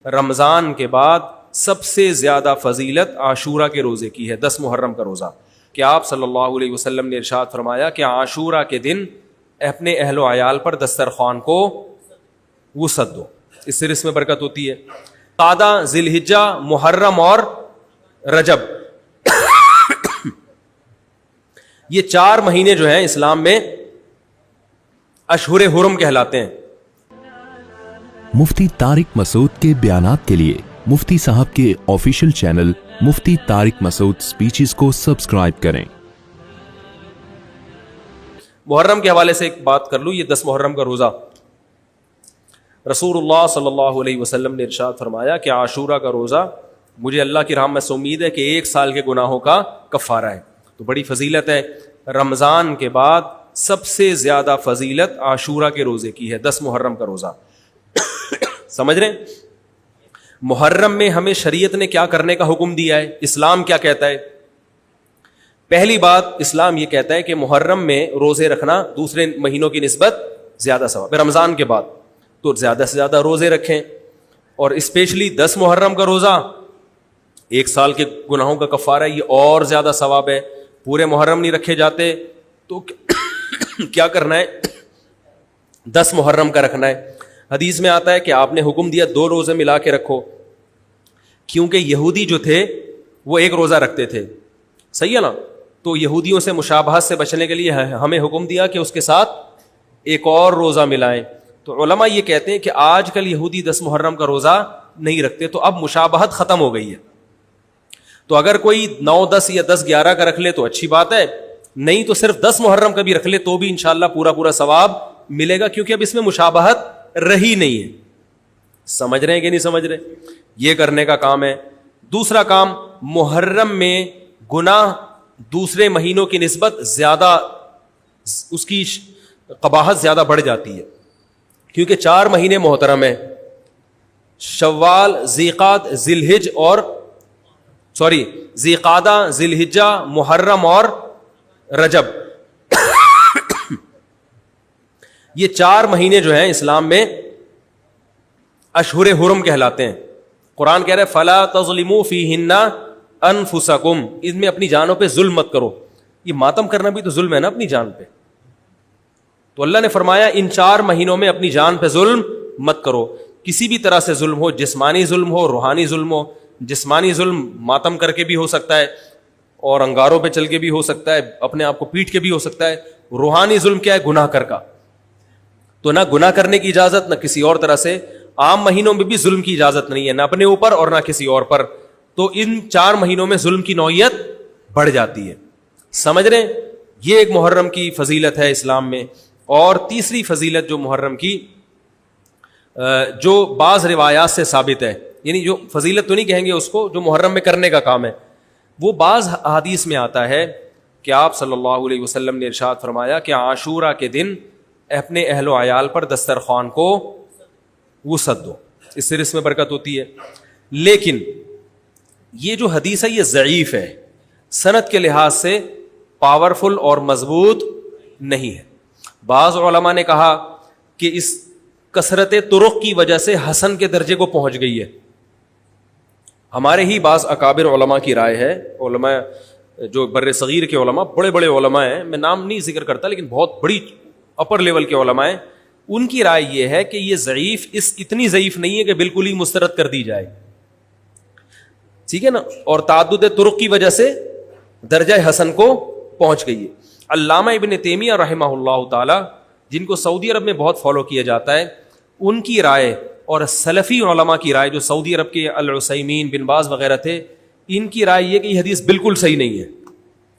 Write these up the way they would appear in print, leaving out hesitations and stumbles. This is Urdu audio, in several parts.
رمضان کے بعد سب سے زیادہ فضیلت عاشورہ کے روزے کی ہے، 10 محرم کا روزہ، کہ آپ صلی اللہ علیہ وسلم نے ارشاد فرمایا کہ عاشورہ کے دن اپنے اہل و عیال پر دسترخوان کو وسعت دو، اس سے رزق میں برکت ہوتی ہے۔ قعدہ، ذی الحجہ، محرم اور رجب، یہ 4 مہینے جو ہیں اسلام میں اشہر حرم کہلاتے ہیں۔ مفتی طارق مسعود کے بیانات کے لیے مفتی صاحب کے آفیشیل چینل مفتی طارق مسعود سپیچز کو سبسکرائب کریں۔ محرم کے حوالے سے ایک بات کر لوں، یہ 10 محرم کا روزہ، رسول اللہ صلی اللہ علیہ وسلم نے ارشاد فرمایا کہ عاشورہ کا روزہ مجھے اللہ کی رحمت سے امید ہے کہ 1 سال کے گناہوں کا کفارہ ہے، تو بڑی فضیلت ہے۔ رمضان کے بعد سب سے زیادہ فضیلت عاشورہ کے روزے کی ہے، 10 محرم کا روزہ۔ سمجھ رہے ہیں؟ محرم میں ہمیں شریعت نے کیا کرنے کا حکم دیا ہے، اسلام کیا کہتا ہے؟ پہلی بات، اسلام یہ کہتا ہے کہ محرم میں روزے رکھنا دوسرے مہینوں کی نسبت زیادہ ثواب ہے۔ رمضان کے بعد تو زیادہ سے زیادہ روزے رکھیں، اور اسپیشلی 10 محرم کا روزہ 1 سال کے گناہوں کا کفارہ ہے، یہ اور زیادہ ثواب ہے۔ پورے محرم نہیں رکھے جاتے تو کیا کرنا ہے؟ 10 محرم کا رکھنا ہے۔ حدیث میں آتا ہے کہ آپ نے حکم دیا 2 روزے ملا کے رکھو، کیونکہ یہودی جو تھے وہ 1 روزہ رکھتے تھے، صحیح ہے نا؟ تو یہودیوں سے مشابہت سے بچنے کے لیے ہمیں حکم دیا کہ اس کے ساتھ 1 اور روزہ ملائیں۔ تو علماء یہ کہتے ہیں کہ آج کل یہودی 10 محرم کا روزہ نہیں رکھتے، تو اب مشابہت ختم ہو گئی ہے۔ تو اگر کوئی 9، 10 یا 10، 11 کا رکھ لے تو اچھی بات ہے، نہیں تو صرف 10 محرم کا بھی رکھ لے تو بھی انشاءاللہ پورا ثواب ملے گا، کیونکہ اب اس میں مشابہت رہی نہیں ہے۔ سمجھ رہے ہیں کہ نہیں سمجھ رہے؟ یہ کرنے کا کام ہے۔ دوسرا کام، محرم میں گناہ دوسرے مہینوں کی نسبت زیادہ، اس کی قباحت زیادہ بڑھ جاتی ہے، کیونکہ 4 مہینے محترم ہیں، شوال، ذی قعدہ، ذی الحجہ، محرم اور رجب، یہ 4 مہینے جو ہیں اسلام میں اشہر حرم کہلاتے ہیں۔ قرآن کہہ رہا ہے فَلَا تَظْلِمُوا فِيهِنَّ أَنفُسَكُمْ، اس میں اپنی جانوں پہ ظلم مت کرو۔ یہ ماتم کرنا بھی تو ظلم ہے نا اپنی جان پہ، تو اللہ نے فرمایا ان 4 مہینوں میں اپنی جان پہ ظلم مت کرو۔ کسی بھی طرح سے ظلم ہو، جسمانی ظلم ہو، روحانی ظلم ہو۔ جسمانی ظلم ماتم کر کے بھی ہو سکتا ہے، اور انگاروں پہ چل کے بھی ہو سکتا ہے، اپنے آپ کو پیٹ کے بھی ہو سکتا ہے۔ روحانی ظلم کیا ہے؟ گناہ کر کا، تو نہ گناہ کرنے کی اجازت، نہ کسی اور طرح سے۔ عام مہینوں میں بھی ظلم کی اجازت نہیں ہے، نہ اپنے اوپر اور نہ کسی اور پر، تو ان 4 مہینوں میں ظلم کی نوعیت بڑھ جاتی ہے۔ سمجھ رہے ہیں؟ یہ ایک محرم کی فضیلت ہے اسلام میں۔ اور تیسری فضیلت جو محرم کی، جو بعض روایات سے ثابت ہے، یعنی جو فضیلت تو نہیں کہیں گے اس کو، جو محرم میں کرنے کا کام ہے، وہ بعض احادیث میں آتا ہے کہ آپ صلی اللہ علیہ وسلم نے ارشاد فرمایا کہ عاشورہ کے دن اپنے اہل و عیال پر دسترخوان کو وسعت دو، اس سے رزق میں برکت ہوتی ہے۔ لیکن یہ جو حدیث ہے یہ ضعیف ہے، سند کے لحاظ سے پاورفل اور مضبوط نہیں ہے۔ بعض علماء نے کہا کہ اس کثرت طرق کی وجہ سے حسن کے درجے کو پہنچ گئی ہے۔ ہمارے ہی بعض اکابر علماء کی رائے ہے، علماء جو بر صغیر کے علماء، بڑے بڑے علماء ہیں، میں نام نہیں ذکر کرتا لیکن بہت بڑی اپر لیول کے علماء ہیں، ان کی رائے یہ ہے کہ یہ ضعیف، اتنی ضعیف نہیں ہے کہ بالکل ہی مسترد کر دی جائے، ٹھیک ہے نا، اور تعدد طرق کی وجہ سے درجہ حسن کو پہنچ گئی ہے۔ علامہ ابن تیمیہ رحمہ اللہ تعالی، جن کو سعودی عرب میں بہت فالو کیا جاتا ہے، ان کی رائے اور سلفی علماء کی رائے، جو سعودی عرب کے العثیمین، بن باز وغیرہ تھے، ان کی رائے یہ کہ یہ حدیث بالکل صحیح نہیں ہے،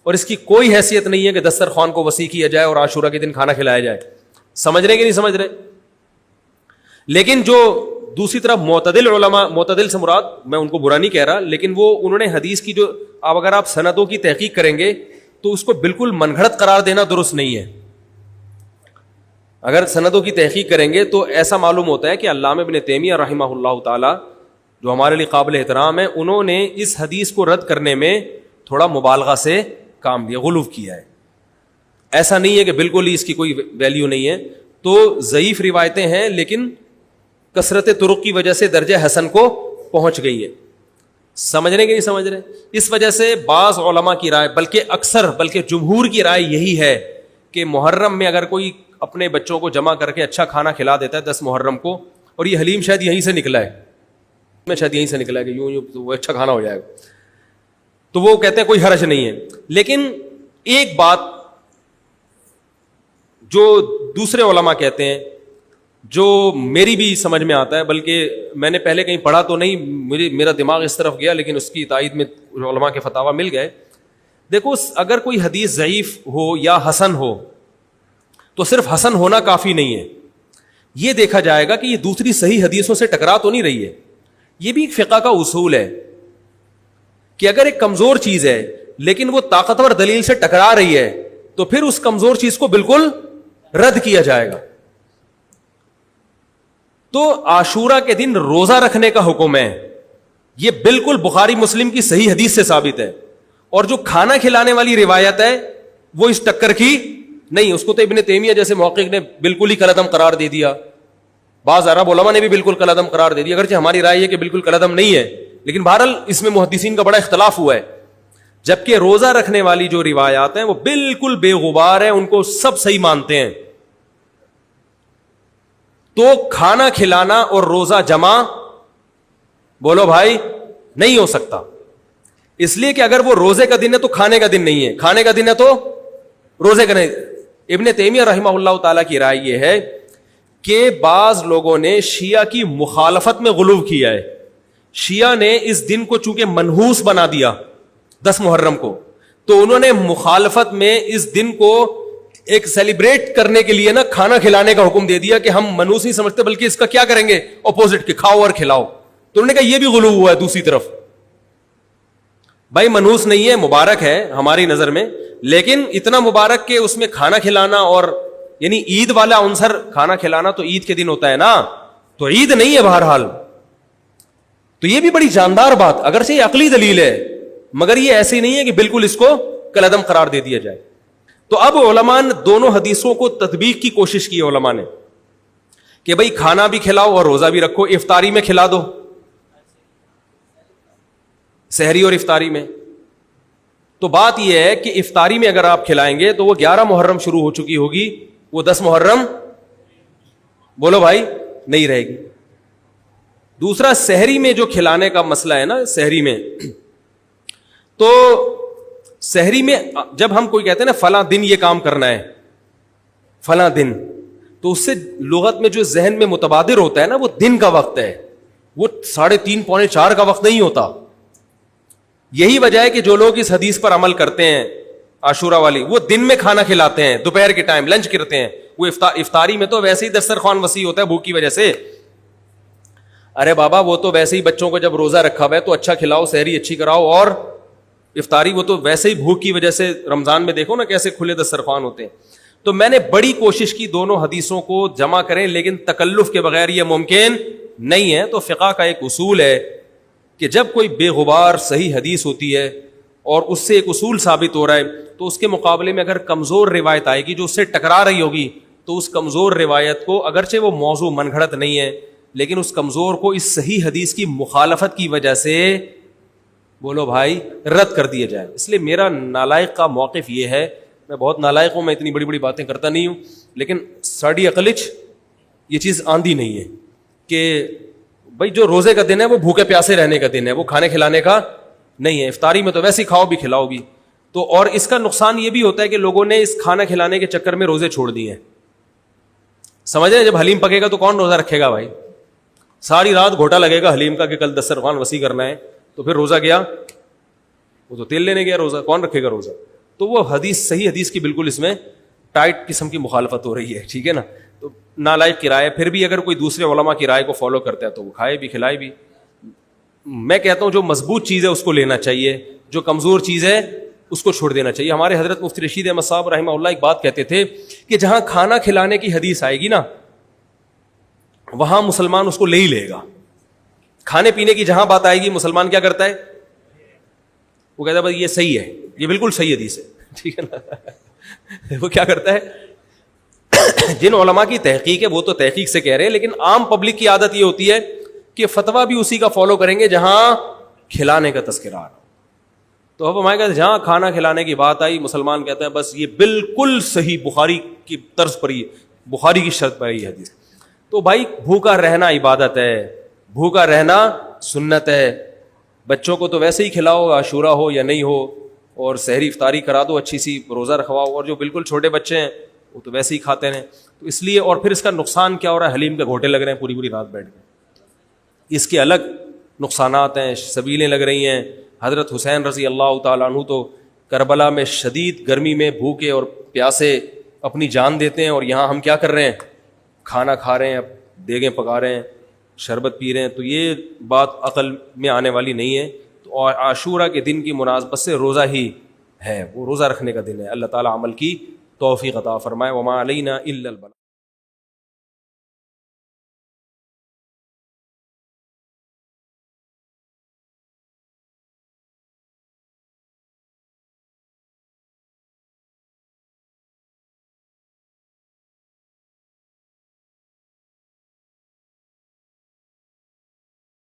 اور اس کی کوئی حیثیت نہیں ہے کہ دسترخوان کو وسیع کیا جائے اور عاشورہ کے دن کھانا کھلایا جائے۔ سمجھ رہے کہ نہیں سمجھ رہے؟ لیکن جو دوسری طرف معتدل علماء، معتدل سے مراد میں ان کو برا نہیں کہہ رہا، لیکن وہ انہوں نے حدیث کی جو اگر آپ سندوں کی تحقیق کریں گے تو اس کو بالکل من گھڑت قرار دینا درست نہیں ہے۔ اگر سندوں کی تحقیق کریں گے تو ایسا معلوم ہوتا ہے کہ علامہ ابن تیمیہ رحمہ اللہ تعالی، جو ہمارے لیے قابل احترام ہے، انہوں نے اس حدیث کو رد کرنے میں تھوڑا مبالغہ سے کام لیا، غلو کیا ہے۔ ایسا نہیں ہے کہ بالکل ہی اس کی کوئی ویلیو نہیں ہے، تو ضعیف روایتیں ہیں لیکن کثرت طرق کی وجہ سے درجہ حسن کو پہنچ گئی ہے. سمجھ رہے کہ نہیں سمجھ رہے؟ اس وجہ سے بعض علماء کی رائے بلکہ جمہور کی رائے یہی ہے کہ محرم میں اگر کوئی اپنے بچوں کو جمع کر کے اچھا کھانا کھلا دیتا ہے 10 محرم کو, اور یہ حلیم شاید یہیں سے نکلا ہے, میں شاید یہیں سے نکلا ہے کہ یوں وہ اچھا کھانا ہو جائے گا, تو وہ کہتے ہیں کوئی حرج نہیں ہے. لیکن ایک بات جو دوسرے علماء کہتے ہیں, جو میری بھی سمجھ میں آتا ہے, بلکہ میں نے پہلے کہیں پڑھا تو نہیں, میرا دماغ اس طرف گیا, لیکن اس کی تائید میں علماء کے فتاوی مل گئے. دیکھو اگر کوئی حدیث ضعیف ہو یا حسن ہو تو صرف حسن ہونا کافی نہیں ہے, یہ دیکھا جائے گا کہ یہ دوسری صحیح حدیثوں سے ٹکرا تو نہیں رہی ہے. یہ بھی ایک فقہ کا اصول ہے کہ اگر ایک کمزور چیز ہے لیکن وہ طاقتور دلیل سے ٹکرا رہی ہے تو پھر اس کمزور چیز کو بالکل رد کیا جائے گا. تو عاشورہ کے دن روزہ رکھنے کا حکم ہے, یہ بالکل بخاری مسلم کی صحیح حدیث سے ثابت ہے. اور جو کھانا کھلانے والی روایت ہے وہ اس ٹکر کی نہیں, اس کو تو ابن تیمیہ جیسے محقق نے بالکل ہی کالعدم قرار دے دیا, بعض عرب علماء نے بھی بالکل کالعدم قرار دے دیا, اگرچہ ہماری رائے ہے کہ بالکل کالعدم نہیں ہے, لیکن بہرحال اس میں محدثین کا بڑا اختلاف ہوا ہے. جبکہ روزہ رکھنے والی جو روایات ہیں وہ بالکل بے غبار ہیں, ان کو سب صحیح مانتے ہیں. تو کھانا کھلانا اور روزہ جمع بولو بھائی نہیں ہو سکتا, اس لیے کہ اگر وہ روزے کا دن ہے تو کھانے کا دن نہیں ہے, کھانے کا دن ہے تو روزے کا نہیں. ابن تیمیہ رحمہ اللہ تعالیٰ کی رائے یہ ہے کہ بعض لوگوں نے شیعہ کی مخالفت میں غلو کیا ہے. شیعہ نے اس دن کو چونکہ منحوس بنا دیا 10 محرم کو, تو انہوں نے مخالفت میں اس دن کو ایک سیلیبریٹ کرنے کے لیے نا کھانا کھلانے کا حکم دے دیا کہ ہم منحوس نہیں سمجھتے بلکہ اس کا کیا کریں گے اپوزٹ کے کھاؤ اور کھلاؤ. تو انہوں نے کہا یہ بھی غلو ہوا ہے دوسری طرف. بھائی منحوس نہیں ہے, مبارک ہے ہماری نظر میں, لیکن اتنا مبارک کہ اس میں کھانا کھلانا اور یعنی عید والا عنصر کھانا کھلانا تو عید کے دن ہوتا ہے نا, تو عید نہیں ہے بہرحال. تو یہ بھی بڑی جاندار بات, اگرچہ یہ عقلی دلیل ہے مگر یہ ایسی نہیں ہے کہ بالکل اس کو کالعدم قرار دے دیا جائے. تو اب علماء نے دونوں حدیثوں کو تطبیق کی کوشش کی علماء نے کہ بھئی کھانا بھی کھلاؤ اور روزہ بھی رکھو, افطاری میں کھلا دو, سحری اور افطاری میں. تو بات یہ ہے کہ افطاری میں اگر آپ کھلائیں گے تو وہ 11 محرم شروع ہو چکی ہوگی, وہ 10 محرم بولو بھائی نہیں رہے گی. دوسرا سحری میں جو کھلانے کا مسئلہ ہے نا, سحری میں تو سحری میں جب ہم کوئی کہتے ہیں نا فلاں دن یہ کام کرنا ہے فلاں دن, تو اس سے لغت میں جو ذہن میں متبادر ہوتا ہے نا وہ دن کا وقت ہے, وہ 3:30 پونے 4 کا وقت نہیں ہوتا. یہی وجہ ہے کہ جو لوگ اس حدیث پر عمل کرتے ہیں عاشورہ والی, وہ دن میں کھانا کھلاتے ہیں, دوپہر کے ٹائم لنچ کرتے ہیں. وہ افطاری میں تو ویسے ہی دسترخوان وسیع ہوتا ہے بھوک کی وجہ سے. ارے بابا وہ تو ویسے ہی بچوں کو جب روزہ رکھا ہوا ہے تو اچھا کھلاؤ, سحری اچھی کراؤ, اور افطاری وہ تو ویسے ہی بھوک کی وجہ سے رمضان میں دیکھو نا کیسے کھلے دسترخوان ہوتے ہیں. تو میں نے بڑی کوشش کی دونوں حدیثوں کو جمع کریں, لیکن تکلف کے بغیر یہ ممکن نہیں ہے. تو فقہ کا ایک اصول ہے کہ جب کوئی بے غبار صحیح حدیث ہوتی ہے اور اس سے ایک اصول ثابت ہو رہا ہے, تو اس کے مقابلے میں اگر کمزور روایت آئے گی جو اس سے ٹکرا رہی ہوگی, تو اس کمزور روایت کو اگرچہ وہ موضوع من گھڑت نہیں ہے لیکن اس کمزور کو اس صحیح حدیث کی مخالفت کی وجہ سے بولو بھائی رد کر دیا جائے. اس لیے میرا نالائق کا موقف یہ ہے, میں بہت نالائق ہوں, میں اتنی بڑی بڑی باتیں کرتا نہیں ہوں, لیکن ساڑی عقلچ یہ چیز آندھی نہیں ہے کہ بھائی جو روزے کا دن ہے وہ بھوکے پیاسے رہنے کا دن ہے, وہ کھانے کھلانے کا نہیں ہے. افطاری میں تو ویسے ہی کھاؤ بھی کھلاؤ بھی. تو اور اس کا نقصان یہ بھی ہوتا ہے کہ لوگوں نے اس کھانا کھلانے کے چکر میں روزے چھوڑ دیے ہیں. سمجھ رہے, جب حلیم پکے گا تو کون روزہ رکھے گا بھائی, ساری رات گھوٹا لگے گا حلیم کا کہ کل دسترخوان وسیع کرنا ہے, تو پھر روزہ گیا, وہ تو تیل لینے گیا, روزہ کون رکھے گا روزہ. تو وہ حدیث صحیح حدیث کی بالکل اس میں ٹائٹ قسم کی مخالفت ہو رہی ہے, ٹھیک ہے نا. تو نالائق کی رائے, پھر بھی اگر کوئی دوسرے علماء کی رائے کو فالو کرتا ہے تو وہ کھائے بھی کھلائے بھی. میں کہتا ہوں جو مضبوط چیز ہے اس کو لینا چاہیے, جو کمزور چیز ہے اس کو چھوڑ دینا چاہیے. ہمارے حضرت مفتی رشید احمد صاحب رحمہ اللہ ایک بات کہتے تھے کہ جہاں کھانا کھلانے کی حدیث آئے گی نا وہاں مسلمان اس کو لے ہی لے گا. کھانے پینے کی جہاں بات آئے گی مسلمان کیا کرتا ہے, وہ کہتا ہے بھائی یہ صحیح ہے, یہ بالکل صحیح حدیث ہے, ٹھیک ہے نا. وہ کیا کرتا ہے جن علماء کی تحقیق ہے وہ تو تحقیق سے کہہ رہے ہیں, لیکن عام پبلک کی عادت یہ ہوتی ہے کہ فتویٰ بھی اسی کا فالو کریں گے جہاں کھلانے کا تذکرہ آ رہا. تو اب ہمارے کہتے جہاں کھانا کھلانے کی بات آئی, مسلمان کہتے ہیں بس یہ بالکل صحیح بخاری کی طرز پر ہی, بخاری کی شرط پر ہی حدیث. تو بھائی بھوکا رہنا عبادت ہے, بھوکا رہنا سنت ہے. بچوں کو تو ویسے ہی کھلاؤ, عاشورہ ہو یا نہیں ہو, اور سحری افطاری کرا دو, اچھی سی روزہ رکھواؤ, اور جو بالکل چھوٹے بچے ہیں وہ تو ویسے ہی کھاتے ہیں. تو اس لیے, اور پھر اس کا نقصان کیا ہو رہا ہے, حلیم کے گھوٹے لگ رہے ہیں پوری پوری رات بیٹھ کے, اس کے الگ نقصانات ہیں, سبیلیں لگ رہی ہیں. حضرت حسین رضی اللہ تعالیٰ عنہ تو کربلا میں شدید گرمی میں بھوکے اور پیاسے اپنی جان دیتے ہیں, اور یہاں ہم کیا کر رہے ہیں, کھانا کھا رہے ہیں, دیگیں پکا رہے ہیں, شربت پی رہے ہیں. تو یہ بات عقل میں آنے والی نہیں ہے. تو عاشورہ کے دن کی مناسبت سے روزہ ہی ہے, وہ روزہ رکھنے کا دن ہے. اللہ تعالیٰ عمل کی توفیق عطا فرمائے. وما علینا الا البلاغ.